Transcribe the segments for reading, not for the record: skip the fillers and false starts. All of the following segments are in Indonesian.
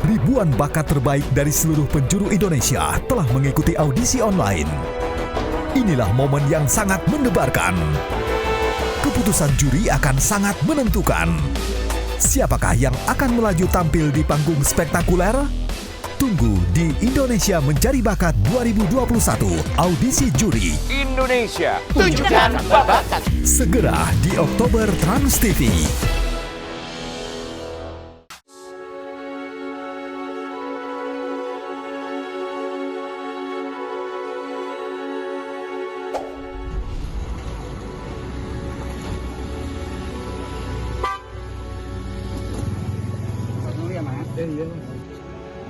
Ribuan bakat terbaik dari seluruh penjuru Indonesia telah mengikuti audisi online. Inilah momen yang sangat mendebarkan. Keputusan juri akan sangat menentukan. Siapakah yang akan melaju tampil di panggung spektakuler? Tunggu di Indonesia Mencari Bakat 2021 Audisi Juri. Indonesia, tunjukkan bakat. Segera di Oktober Trans TV.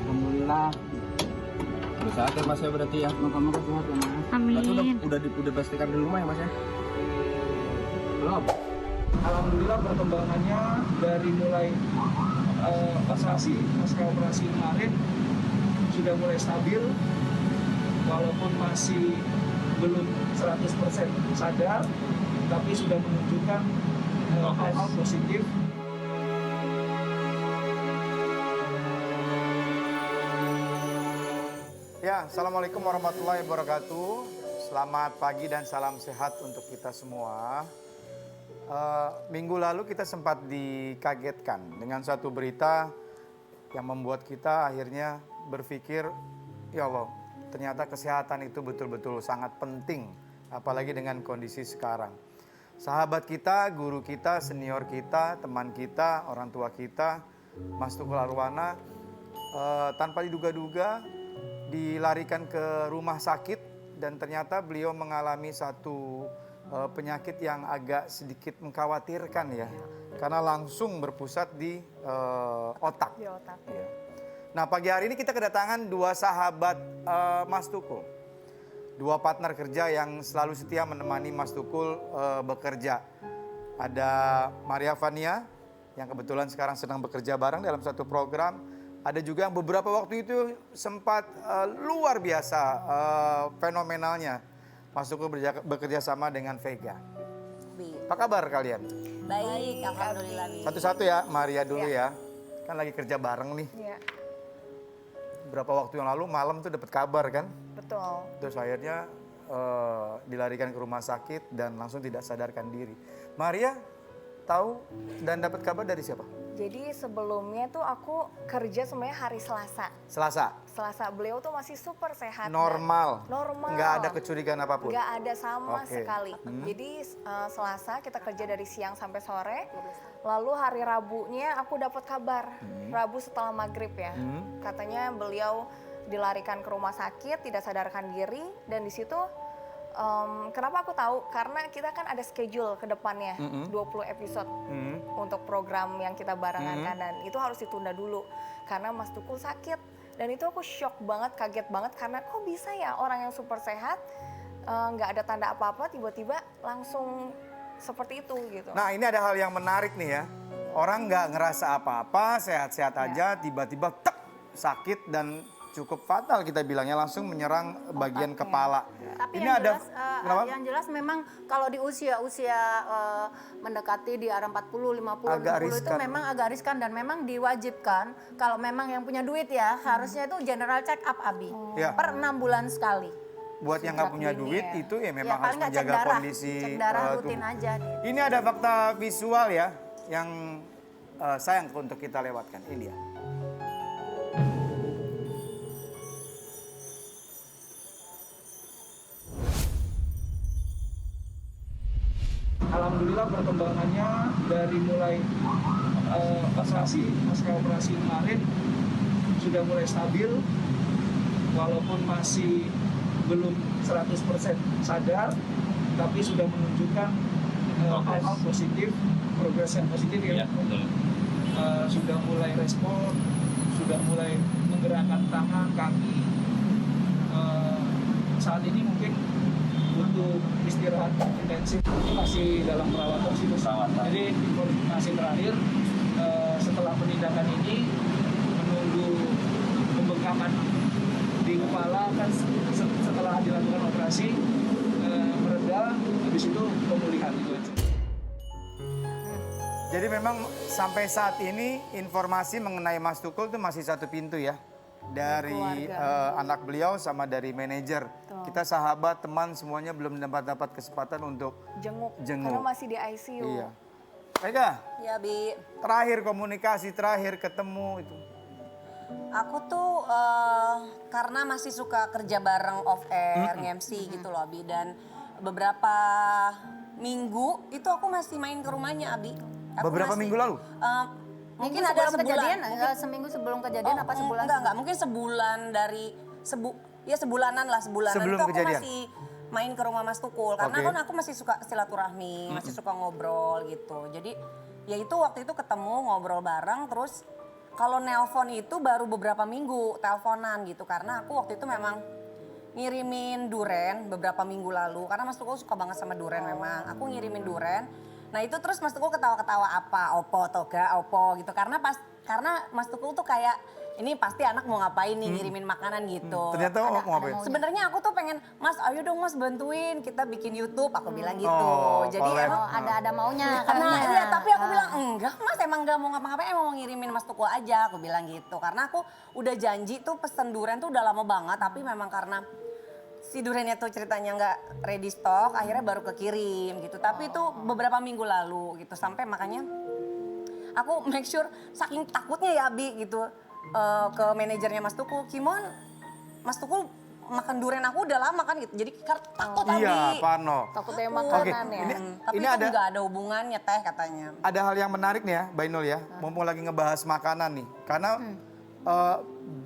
Alhamdulillah. Udah sehat ya Mas ya berarti ya? Moga-moga sehat ya Mas. Berarti Amin. udah pastikan di rumah ya Mas ya? Belum. Alhamdulillah perkembangannya dari mulai pasca operasi kemarin sudah mulai stabil, walaupun masih belum 100% sadar, tapi sudah menunjukkan hal-hal positif. Ya, Assalamualaikum warahmatullahi wabarakatuh. Selamat pagi dan salam sehat untuk kita semua. Minggu lalu kita sempat dikagetkan dengan satu berita yang membuat kita akhirnya berpikir, ya Allah, ternyata kesehatan itu betul-betul sangat penting, apalagi dengan kondisi sekarang. Sahabat kita, guru kita, senior kita, teman kita, orang tua kita, Mas Tukul Arwana, tanpa diduga-duga dilarikan ke rumah sakit dan ternyata beliau mengalami satu penyakit yang agak sedikit mengkhawatirkan ya, karena langsung berpusat di otak. Di otak. Ya. Nah, pagi hari ini kita kedatangan dua sahabat Mas Tukul, dua partner kerja yang selalu setia menemani Mas Tukul bekerja. Ada Maria Vania yang kebetulan sekarang sedang bekerja bareng dalam satu program. Ada juga yang beberapa waktu itu sempat luar biasa fenomenalnya Mas Tukul bekerja sama dengan Vega. Apa kabar kalian? Baik, alhamdulillah. Satu-satu ya, Maria dulu ya. Kan lagi kerja bareng nih. Iya, Berapa waktu yang lalu malam tuh dapat kabar kan? betul. Terus akhirnya dilarikan ke rumah sakit dan langsung tidak sadarkan diri. Maria tahu dan dapat kabar dari siapa? Jadi sebelumnya tuh aku kerja sebenarnya hari Selasa. Selasa. Beliau tuh masih super sehat. Normal. Normal. Nggak ada kecurigaan apapun. Nggak ada sama Oke. sekali. Jadi Selasa kita kerja dari siang sampai sore. Lalu hari Rabunya aku dapat kabar. Rabu setelah maghrib ya. Katanya beliau dilarikan ke rumah sakit, tidak sadarkan diri. Dan di situ kenapa aku tahu? Karena kita kan ada schedule ke depannya, 20 episode untuk program yang kita barengan kan, dan itu harus ditunda dulu karena Mas Tukul sakit. Dan itu aku shock banget, kaget banget karena kok bisa ya orang yang super sehat, nggak ada tanda apa-apa, tiba-tiba langsung seperti itu gitu. Nah, ini ada hal yang menarik nih ya. Orang nggak ngerasa apa-apa, sehat-sehat aja, tiba-tiba tek, sakit dan cukup fatal kita bilangnya, langsung menyerang bagian kepala. Tapi Ini yang ada jelas, kenapa? yang jelas memang kalau di usia-usia mendekati di arah 40, 50, Agak 60 itu riskan. memang agak riskan dan memang diwajibkan kalau memang yang punya duit ya harusnya itu general check up Abi Ya. per 6 bulan sekali. Buat yang nggak punya Ini duit ya. itu ya memang Ya, harus paling nggak cek menjaga darah, kondisi cek darah rutin tubuh. aja. Gitu. Ini ada fakta visual ya yang sayang untuk kita lewatkan. Ini dia. Alhamdulillah perkembangannya dari mulai pasca operasi kemarin sudah mulai stabil, walaupun masih belum 100% sadar, tapi sudah menunjukkan hal-hal positif, progres yang positif ya. Sudah mulai respon, sudah mulai menggerakkan tangan, kaki. Saat ini mungkin butuh istirahat intensif, masih dalam perawatan sih. Jadi informasi terakhir setelah penindakan ini menunggu pembengkakan di kepala kan setelah dilakukan operasi mereda, habis itu pemulihan itu aja. Jadi memang sampai saat ini informasi mengenai Mas Tukul tuh masih satu pintu ya. Dari anak beliau sama dari manajer. Kita sahabat, teman semuanya belum dapat kesempatan untuk Jenguk. Jenguk. Karena masih di ICU. Iya. Vega, Ya Bi, terakhir komunikasi, terakhir ketemu itu. aku tuh karena masih suka kerja bareng off air, nge-MC gitu loh Abi. Dan beberapa minggu itu aku masih main ke rumahnya Abi. Aku Beberapa masih- minggu lalu? Mungkin Minggu ada sebelum sebulan. kejadian, seminggu sebelum kejadian apa sebulan? Enggak, mungkin sebulan dari sebulanan lah, sebulanan Sebelum itu aku kejadian? masih main ke rumah Mas Tukul karena Oke. kan aku masih suka silaturahmi, masih suka ngobrol gitu. Jadi ya itu waktu itu ketemu ngobrol bareng terus kalau nelpon itu baru beberapa minggu teleponan gitu karena aku waktu itu memang ngirimin duren beberapa minggu lalu karena Mas Tukul suka banget sama duren memang. Aku ngirimin duren. Nah itu terus Mas Tukul ketawa-ketawa apa, opo, toga, opo gitu. Karena Mas Tukul tuh kayak ini pasti anak mau ngapain nih ngirimin makanan gitu. Ternyata mau ngapain? Sebenarnya aku tuh pengen, Mas ayo dong Mas bantuin kita bikin YouTube. Aku bilang gitu. Oh, Jadi collab. emang Ada maunya karena katanya. iya, tapi aku bilang enggak Mas emang enggak mau ngapa-ngapain, emang mau ngirimin Mas Tukul aja. Aku bilang gitu. Karena aku udah janji tuh pesen durian tuh udah lama banget. Tapi memang karena si duriannya tuh ceritanya nggak ready stock, akhirnya baru kekirim gitu. Tapi itu beberapa minggu lalu gitu. Sampai makanya aku make sure saking takutnya ya Abi gitu ke manajernya Mas Tukul. Kimon, Mas Tukul makan durian aku udah lama kan gitu. Jadi takut Abi. Iya, Parno. Takutnya Oke, makanan ya. Tapi ini itu ada nggak ada hubungannya teh katanya. ada hal yang menarik nih ya, Bainul ya. Mumpung lagi ngebahas makanan nih. Karena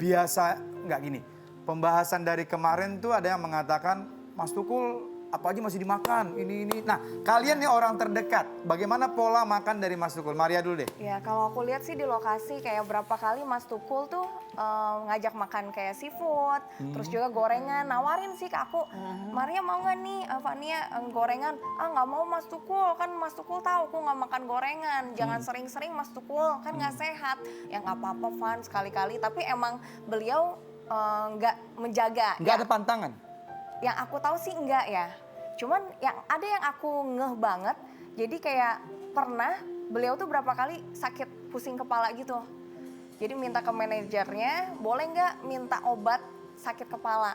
biasa nggak gini. Pembahasan dari kemarin tuh ada yang mengatakan Mas Tukul apa aja masih dimakan ini. Nah, kalian nih orang terdekat. Bagaimana pola makan dari Mas Tukul? Maria dulu deh. Ya kalau aku lihat sih di lokasi kayak berapa kali Mas Tukul tuh ngajak makan kayak seafood, terus juga gorengan, nawarin sih ke aku, Maria mau nggak nih, Fania gorengan? Ah nggak mau Mas Tukul, kan Mas Tukul tahu aku nggak makan gorengan, jangan sering-sering Mas Tukul, kan nggak sehat. Ya nggak apa-apa Van sekali-kali, tapi emang beliau nggak menjaga. Nggak ada pantangan. Yang aku tahu sih enggak ya. Cuman yang ada yang aku ngeh banget. Jadi kayak pernah beliau tuh berapa kali sakit pusing kepala gitu. Jadi minta ke manajernya, boleh nggak minta obat sakit kepala.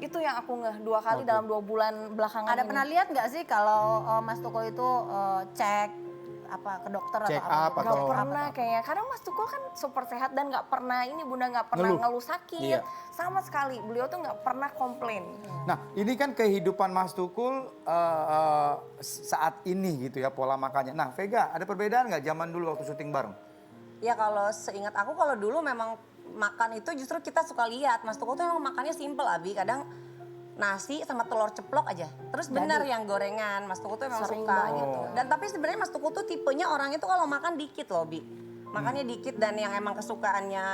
Itu yang aku ngeh 2 kali dalam 2 bulan belakangan Ada ini. pernah lihat nggak sih kalau Mas Tukul itu cek apa ke dokter Check atau up apa? atau- Gak pernah kayaknya, karena Mas Tukul kan super sehat dan gak pernah ini Bunda gak pernah ngeluh sakit. Iya. Sama sekali, beliau tuh gak pernah komplain. Nah, ini kan kehidupan Mas Tukul saat ini gitu ya pola makannya. Nah, Vega, ada perbedaan nggak zaman dulu waktu syuting bareng? Ya kalau seingat aku kalau dulu memang makan itu justru kita suka lihat. Mas Tukul tuh emang makannya simple Abi. Kadang nasi sama telur ceplok aja. Terus benar yang gorengan. Mas Tukul tuh emang Sering suka banget. gitu. Dan tapi sebenarnya Mas Tukul tuh tipenya orangnya tuh kalau makan dikit loh Bi. Makannya dikit dan yang emang kesukaannya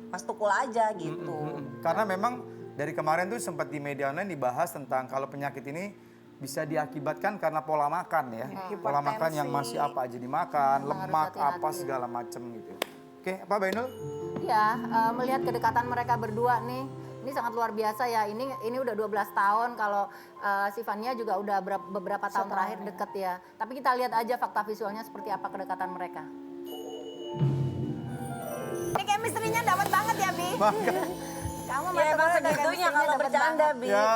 Mas Tukul aja gitu. Karena memang dari kemarin tuh sempat di media online dibahas tentang kalau penyakit ini bisa diakibatkan karena pola makan ya. Pola makan yang masih apa aja dimakan, lemak apa segala macem gitu. Oke, apa Bainul? Iya, melihat kedekatan mereka berdua nih, ini sangat luar biasa ya. Ini udah 12 tahun, kalau si Fania juga udah beberapa tahun terakhir deket ya. Tapi kita lihat aja fakta visualnya seperti apa kedekatan mereka. Ini chemistry-nya dapat banget ya, Bi. Kamu Ya emang segitunya kalau bercanda Bi. Ya,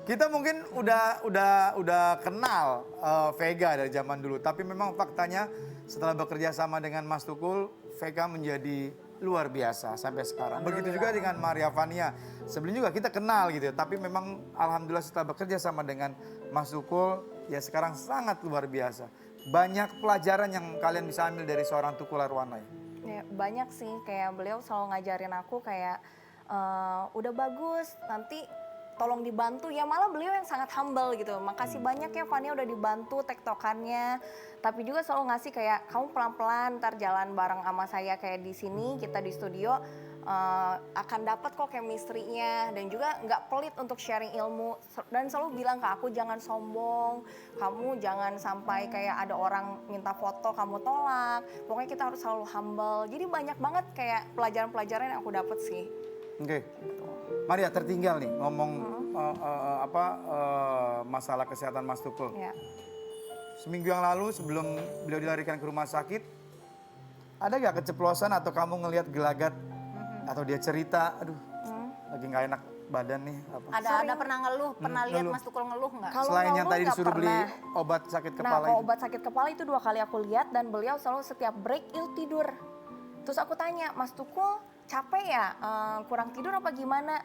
kita mungkin udah kenal Vega dari zaman dulu, tapi memang faktanya setelah bekerja sama dengan Mas Tukul, Vega menjadi luar biasa sampai sekarang. Begitu juga dengan Maria Vania. Sebelumnya juga kita kenal gitu, tapi memang alhamdulillah setelah bekerja sama dengan Mas Tukul, ya sekarang sangat luar biasa. Banyak pelajaran yang kalian bisa ambil dari seorang Tukul Arwana ya. Ya, banyak sih, kayak beliau selalu ngajarin aku kayak udah bagus, nanti tolong dibantu. Ya malah beliau yang sangat humble gitu. Makasih banyak ya Fania udah dibantu tektokannya. Tapi juga selalu ngasih kayak kamu pelan-pelan ntar jalan bareng sama saya kayak di sini, kita di studio akan dapat kok chemistry-nya, dan juga nggak pelit untuk sharing ilmu, dan selalu bilang ke aku jangan sombong, kamu jangan sampai kayak ada orang minta foto kamu tolak, pokoknya kita harus selalu humble. Jadi banyak banget kayak pelajaran-pelajaran yang aku dapat sih. Oke, Maria tertinggal nih ngomong masalah kesehatan Mas Tukul. Ya. seminggu yang lalu sebelum beliau dilarikan ke rumah sakit, ada gak keceplosan atau kamu ngelihat gelagat atau dia cerita, aduh lagi nggak enak badan nih apa? Ada pernah ngeluh, pernah lihat ngeluh. Mas Tukul ngeluh nggak? Kalau Selain yang ngeluh tadi nggak disuruh beli pernah. obat sakit Nah, kepala kalau itu. obat sakit kepala itu 2 kali aku lihat dan beliau selalu setiap break itu tidur. Terus aku tanya, Mas Tukul capek ya? Kurang tidur apa gimana?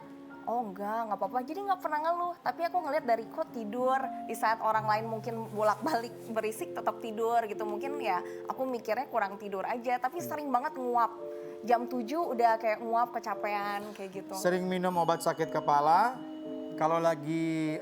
Oh nggak apa-apa. Jadi nggak pernah ngeluh. Tapi aku ngeliat dari kok tidur di saat orang lain mungkin bolak-balik berisik tetap tidur gitu. Mungkin ya aku mikirnya kurang tidur aja. Tapi sering banget nguap. Jam 7 udah kayak nguap kecapean kayak gitu. Sering minum obat sakit kepala, kalau lagi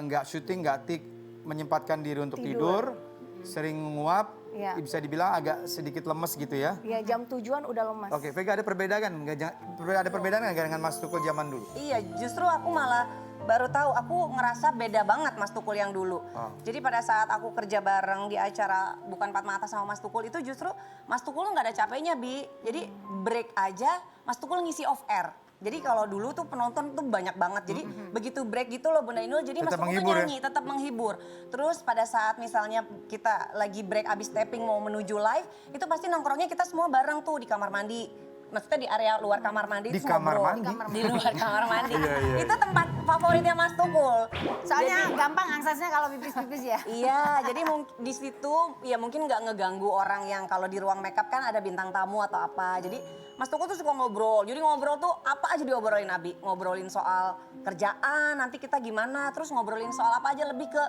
nggak syuting, nggak tik, menyempatkan diri untuk tidur, sering nguap, Iya. bisa dibilang agak sedikit lemes gitu ya. Ya jam 7-an udah lemas. Oke, Vega ada perbedaan ada perbedaan nggak dengan Mas Tukul zaman dulu? Iya, justru aku malah baru tahu, aku ngerasa beda banget Mas Tukul yang dulu. Oh. Jadi pada saat aku kerja bareng di acara Bukan Empat Mata sama Mas Tukul itu justru Mas Tukul nggak ada capeknya, Bi. Jadi break aja Mas Tukul ngisi off air. Jadi kalau dulu tuh penonton tuh banyak banget. Jadi begitu break gitu loh Bunda Inul, jadi Mas Tetap Tukul tuh menghibur ya? nyanyi, tetap menghibur. Terus pada saat misalnya kita lagi break abis taping mau menuju live, itu pasti nongkrongnya kita semua bareng tuh di kamar mandi. Maksudnya di area luar kamar mandi. Di terus kamar ngobrol. mandi? Di luar kamar mandi. Iya, iya. Itu tempat favoritnya Mas Tukul. Soalnya gampang aksesnya kalau pipis-pipis ya. Iya, jadi di situ ya mungkin nggak ngeganggu orang yang kalau di ruang makeup kan ada bintang tamu atau apa. Jadi Mas Tukul tuh suka ngobrol. Jadi ngobrol tuh apa aja diobrolin Abi. Ngobrolin soal kerjaan, nanti kita gimana. Terus ngobrolin soal apa aja, lebih ke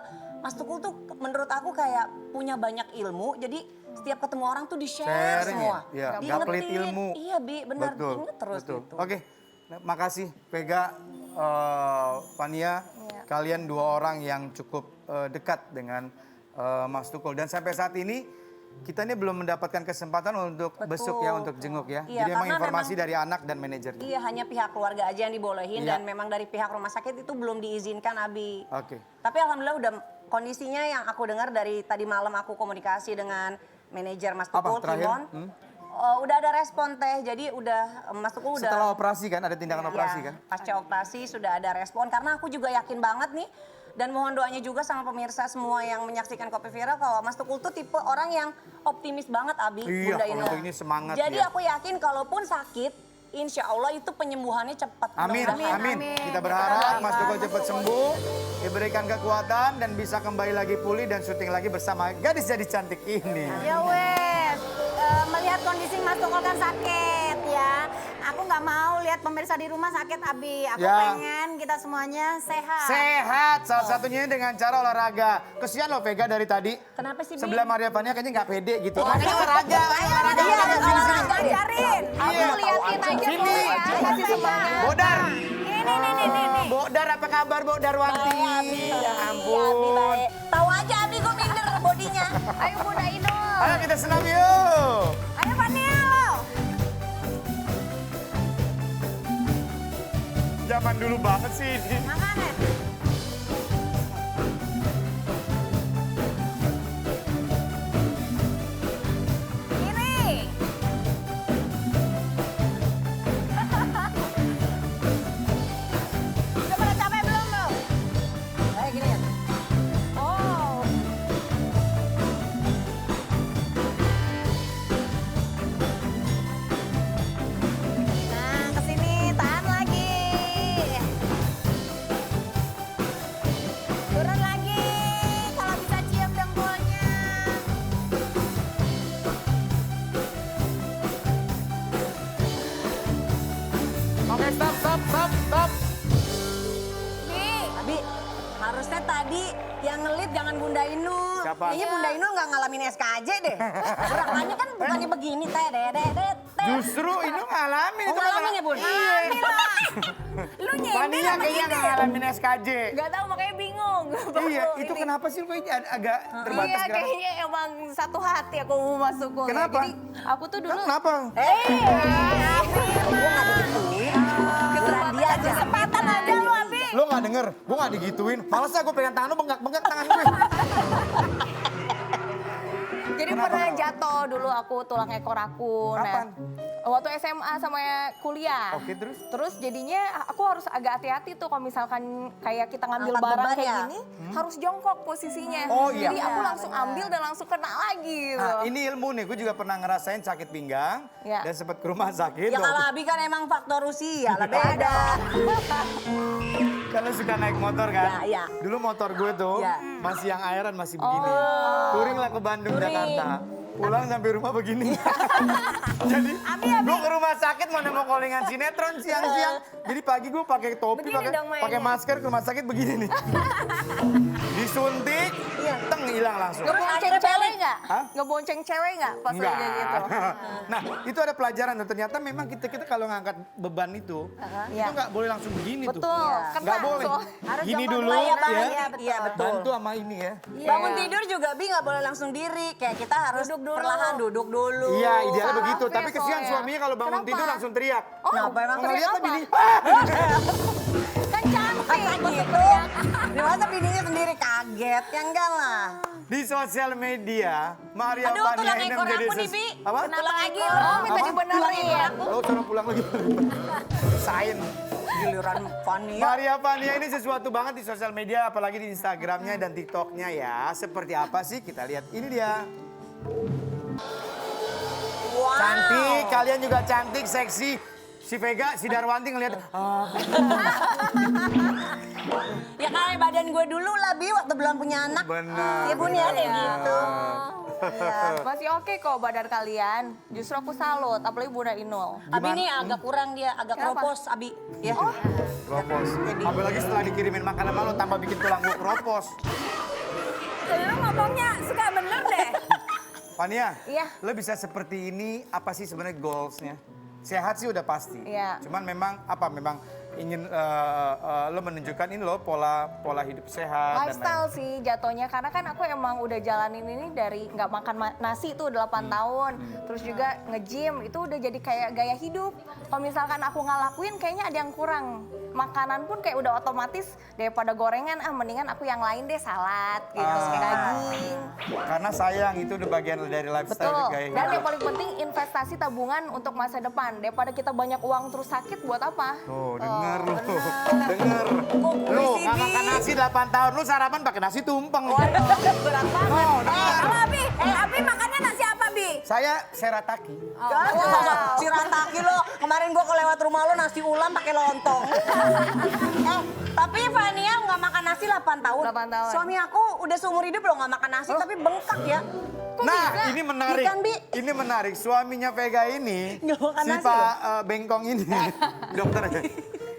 Mas Tukul tuh menurut aku kayak punya banyak ilmu. Jadi setiap ketemu orang tuh di-share Sharing semua. ya? Iya, nggak pelit Diingetin. ilmu. Iya Bi, benar. Betul, Ingat terus betul. gitu. Oke, makasih Vega, Fania. Kalian 2 orang yang cukup dekat dengan Mas Tukul. Dan sampai saat ini kita ini belum mendapatkan kesempatan untuk besuk ya, untuk jenguk ya. Iya, Jadi memang karena informasi memang- dari anak dan manajernya. Iya, hanya pihak keluarga aja yang dibolehin Iya. dan memang dari pihak rumah sakit itu belum diizinkan Abi. Oke. Tapi alhamdulillah udah kondisinya yang aku dengar dari tadi malam aku komunikasi dengan manajer Mas Apa Tukul, terakhir? Timon. Udah ada respon Teh, jadi udah Mas Tukul udah... Setelah operasi kan, ada tindakan operasi Iya, kan? pasca operasi sudah ada respon karena aku juga yakin banget nih dan mohon doanya juga sama pemirsa semua yang menyaksikan Kopi Viral kalau Mas Tukul tuh tipe orang yang optimis banget Abi. Iya, Bunda kalau Inul. untuk ini semangat Jadi dia. aku yakin kalaupun sakit, insya Allah itu penyembuhannya cepat. Amin, Mudah-mudahan. amin. Kita berharap Mas Tukul cepat sembuh, diberikan kekuatan dan bisa kembali lagi pulih dan syuting lagi bersama gadis jadi cantik ini. Ya wes, melihat kondisi Mas Tukul kan sakit ya. Aku nggak mau lihat pemirsa di rumah sakit Abi. Aku Ya. pengen kita semuanya sehat. Sehat, salah satunya dengan cara olahraga. Kesian loh Vega dari tadi. Kenapa sih, Bi? Sebelah Maria Vania kayaknya nggak pede gitu. Makanya olahraga. Iya, olahraga. Ajarin. Aku liatin aja Sini. dulu ya. Kasih semangat. Bodar. Ini. Bodar apa kabar Bodar Wanti? Ya Abi ampun. baik. Tahu aja Abi gue minder bodinya. Ayo Bunda Inul. Ayo kita senam yuk. Ayo Fania lo. Zaman dulu banget sih ini. Makanya. Kiri. Udah pada capek belum lo? Kayak gini ya. Oh. Nah, kesini, tahan lagi. Turun lagi, kalau bisa cium dengkulnya. Oke, stop. Bi, Abi, harusnya tadi yang ngelit jangan Bunda Inul. Siapa? Kayaknya Bunda Inul nggak ngalamin SKJ deh. Gerakannya kan bukannya begini, teh. Justru ini ngalamin. Oh, itu ngalamin ya, Bun? ngalamin lah. Lu nyindir Fania apa kayaknya gitu? ngalamin SKJ. Gak tahu makanya bingung. Iya, itu kenapa sih kayaknya agak terbatas Iya sekarang? kayaknya emang satu hati aku mau masuk Tukul. Kenapa? Jadi aku tuh dulu Kenapa? Kesempatan aja lu, Abi. Lo gak denger, gue gak digituin. Males lah gue pegang tangan lo, bengkak-bengkak tangan gue. Jadi pernah jatuh dulu aku tulang ekor aku. Kapan? Nah, Waktu SMA sama kuliah. Oke, terus? Terus jadinya aku harus agak hati-hati tuh kalau misalkan kayak kita ngambil Angkat barang beban kayak ya? gini, harus jongkok posisinya. Oh, iya. Jadi aku langsung ambil dan langsung kena lagi gitu. Nah, ini ilmu nih, gue juga pernah ngerasain sakit pinggang Ya. dan sempat ke rumah sakit. Ya loh. kalau Abi kan emang faktor usia lah beda. Kalau suka naik motor kan, Ya, ya. dulu motor gue tuh Ya. masih yang airan masih begini. Touring lah ke Bandung, Jakarta. Pulang sampai rumah begini. Jadi gue ke rumah sakit mau callingan sinetron siang-siang. Jadi pagi gue pakai topi, pakai masker ke rumah sakit begini nih. Disuntik, teng hilang langsung. Ngebonceng cewek nggak? Hah? Ngebonceng cewek nggak pas Enggak. kayak gitu? Nah, itu ada pelajaran dan ternyata memang kita kalau ngangkat beban itu, Iya. itu nggak boleh langsung begini tuh. Betul, kena. Nggak boleh. Harus Gini jongkok dulu dulu. ya. Iya betul. Bantu sama ini ya. Bangun tidur juga Bi nggak boleh langsung diri. Kayak kita harus Duduk dulu. perlahan duduk dulu. Iya, idealnya Salah begitu. Tapi view kesian soalnya. suaminya kalau bangun Kenapa? tidur langsung teriak. Oh, Kenapa emang Kalau lihat teriak kan apa? ini. Kan cantik. Masa gitu? Masa bininya sendiri kaget? Ya enggak lah. Di sosial media, Maria Aduh, Vania tulang ini ekor menjadi aku nih, Bi. Apa? Tulang lagi Oh, minta Apa? dibenerin. Oh, cara pulang lagi. Sain. Giliran Fania. Maria Vania ini sesuatu banget di sosial media, apalagi di Instagramnya dan TikToknya ya. Seperti apa sih? Kita lihat. Ini dia. Wow. Cantik, kalian juga cantik, seksi. Si Vega, si Darwanti ngeliat, Ya kayak badan gue dulu lah Bi waktu belum punya anak. benar. Ya Bun ya kayak gitu. Masih oke kok badan kalian. Justru aku salut, apalagi Bunda Inul. Abi nih agak kurang dia, agak Kenapa? kropos Abi. Ya. Kropos. Apalagi setelah dikirimin makanan malu tambah bikin tulang gue kropos. Lu ngomongnya suka bener deh. Fania, Iya. lo bisa seperti ini, apa sih sebenarnya goalsnya? Sehat sih udah pasti. Iya. Cuman memang apa? Memang ingin lo menunjukkan ini lo pola hidup sehat Lifestyle sih jatuhnya, karena kan aku emang udah jalanin ini dari nggak makan nasi tuh 8 tahun. Terus juga nge-gym, itu udah jadi kayak gaya hidup. Kalau misalkan aku ngelakuin kayaknya ada yang kurang. Makanan pun kayak udah otomatis daripada gorengan, mendingan aku yang lain deh, salad gitu, daging. Karena sayang itu udah bagian dari lifestyle Betul. gaya Dan hidup. yang paling penting investasi tabungan untuk masa depan. Daripada kita banyak uang terus sakit buat apa? Tuh, denger lu. Denger. Lu nggak makan nasi 8 tahun, lu sarapan pakai nasi tumpeng. Berat banget. Oh, denger. Abi makannya nasi apa, Bi? Saya serataki. Si Rataki lo, kemarin gua kelewat rumah lo nasi ulam pakai lontong. Tapi Fania nggak makan nasi 8 tahun. 8 tahun. Suami aku udah seumur hidup loh nggak makan nasi tapi bengkak ya. Nah, ini menarik. Ikan, Bi. Ini menarik. Suaminya Vega ini, Nggak makan si nasi Pak Bengkong ini, dokternya.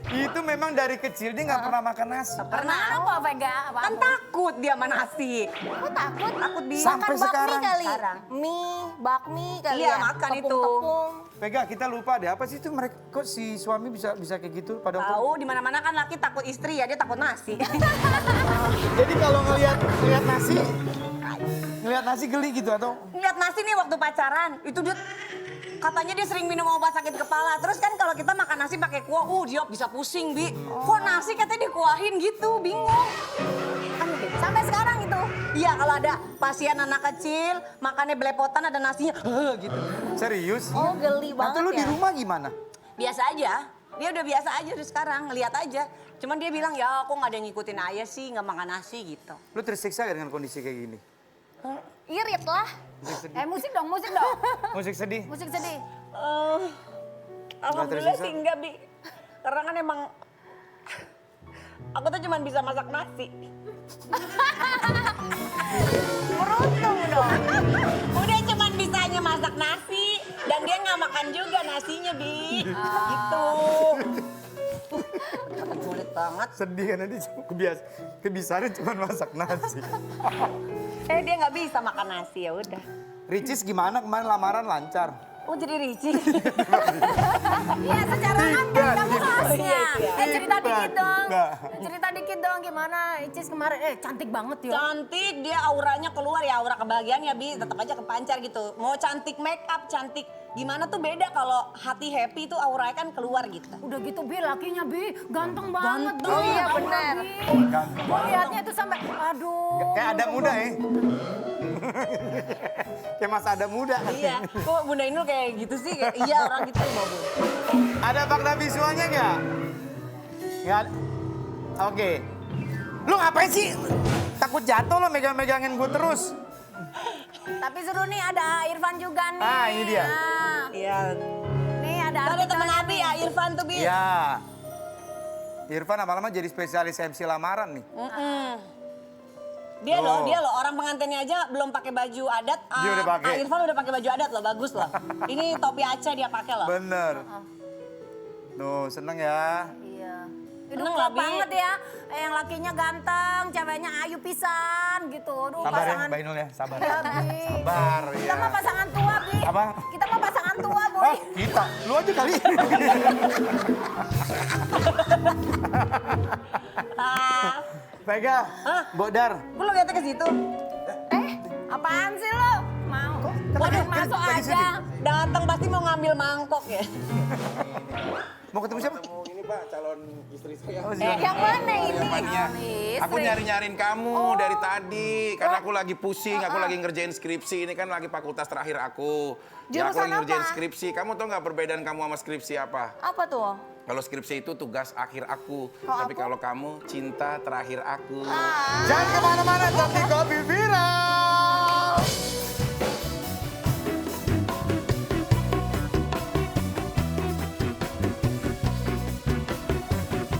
Itu memang dari kecil dia nggak pernah makan nasi. Karena Apa, Vega? Apa? kan takut dia sama nasi. Aku takut. Takut Bi. Sampai Makan bakmi sekarang. kali. Sekarang. Mie, bakmi kali Iya, ya. makan itu. Tepung-tepung. Vega, kita lupa deh apa sih itu mereka kok si suami bisa kayak gitu pada waktu. Tahu di mana-mana kan laki takut istri ya, dia takut nasi. Jadi kalau ngelihat nasi geli gitu atau Lihat nasi nih waktu pacaran, itu dia katanya dia sering minum obat sakit kepala. Terus kan kalau kita makan nasi pakai kuah, dia bisa pusing, Bi. Kok nasi katanya dikuahin gitu, bingung. Aneh deh. Sampai sekarang itu. Iya, kalau ada pasien anak kecil, makannya belepotan ada nasinya, gitu. serius? Oh, geli Nanti banget lu ya. di rumah gimana? Biasa aja. Dia udah biasa aja udah sekarang, ngeliat aja. Cuman dia bilang, ya aku nggak ada yang ngikutin ayah sih, nggak makan nasi gitu. Lu tersiksa gak dengan kondisi kayak gini? Irit lah. Musik sedih. Musik dong, musik dong. Musik sedih. Musik sedih. Alhamdulillah tersisa? sih enggak, Bi. Karena kan emang aku tuh cuma bisa masak nasi. Beruntung dong. Udah cuman bisanya masak nasi dan dia nggak makan juga nasinya, Bi. Gitu. Sulit banget. Sedih kan dia kebiasaan cuma masak nasi. Dia nggak bisa makan nasi, ya udah. Ricis gimana kemarin lamaran lancar? Oh jadi Ricci. Iya, secara kan kamu khasnya. Cerita Tidak, dikit dong. tidak. Cerita dikit dong gimana Icis kemarin. Cantik banget ya. Cantik, dia auranya keluar ya, aura kebahagiaan ya, Bi. Tetap aja kepancar gitu. Mau cantik make up, cantik gimana tuh beda kalau hati happy tuh auranya kan keluar gitu. Udah gitu Bi, lakinya Bi, ganteng banget. Ganteng. Bi. Iya, Aura, bener. Bi. Ganteng. Gue liatnya tuh sampai, aduh. Kayak ada muda ya. Kayak Mas Adam muda. Iya, kok Bunda Inul kayak gitu sih? Kayak, iya orang gitu mau Bu. Ada fakta visualnya nggak? Nggak ada. Oke. Lu ngapain sih? Takut jatuh lo megang-megangin gue terus. Tapi seru nih ada Irfan juga nih. Ah, ini dia. Nah, Iya. nih ada Ada temen artikelnya Abi nih. ya, Irfan tuh Bi. Iya. Irfan lama-lama jadi spesialis MC lamaran nih. Dia Oh. loh, orang pengantinnya aja belum pakai baju adat. Dia udah pakai. Irfan udah pakai baju adat loh, bagus loh. Ini topi Aceh dia pakai loh. Bener. Tuh, seneng ya. Iya. Seneng Hidup lah, klop Bi. banget ya. Yang lakinya ganteng, ceweknya ayu pisan gitu. Aduh, Sabar ya, pasangan. Mbak Inul ya, sabar. Iya, Bi. Sabar, Kita ya. mah pasangan tua, Bi. Apa? Kita mah pasangan tua, Boy. Oh, kita. Lu aja kali. Pega, Bodar. Gue lo liatnya ke situ. Apaan sih lo? Mau. Waduh, Masuk lagi aja. syuting. Datang pasti mau ngambil mangkok ya. Mau ketemu siapa? Ini Pak, calon istri saya. Oh, siapa? Yang mana ini? Depannya. Oh, Aku istri. nyari-nyariin kamu dari tadi. Karena aku lagi pusing, aku lagi ngerjain skripsi. Ini kan lagi fakultas terakhir aku. Ya aku Jurusan lagi ngerjain apa? skripsi. Kamu tau nggak perbedaan kamu sama skripsi apa? Apa tuh? Kalau skripsi itu tugas akhir aku. Kalau Tapi aku? kalau kamu cinta terakhir aku. Jangan kemana-mana, tapi kopi viral.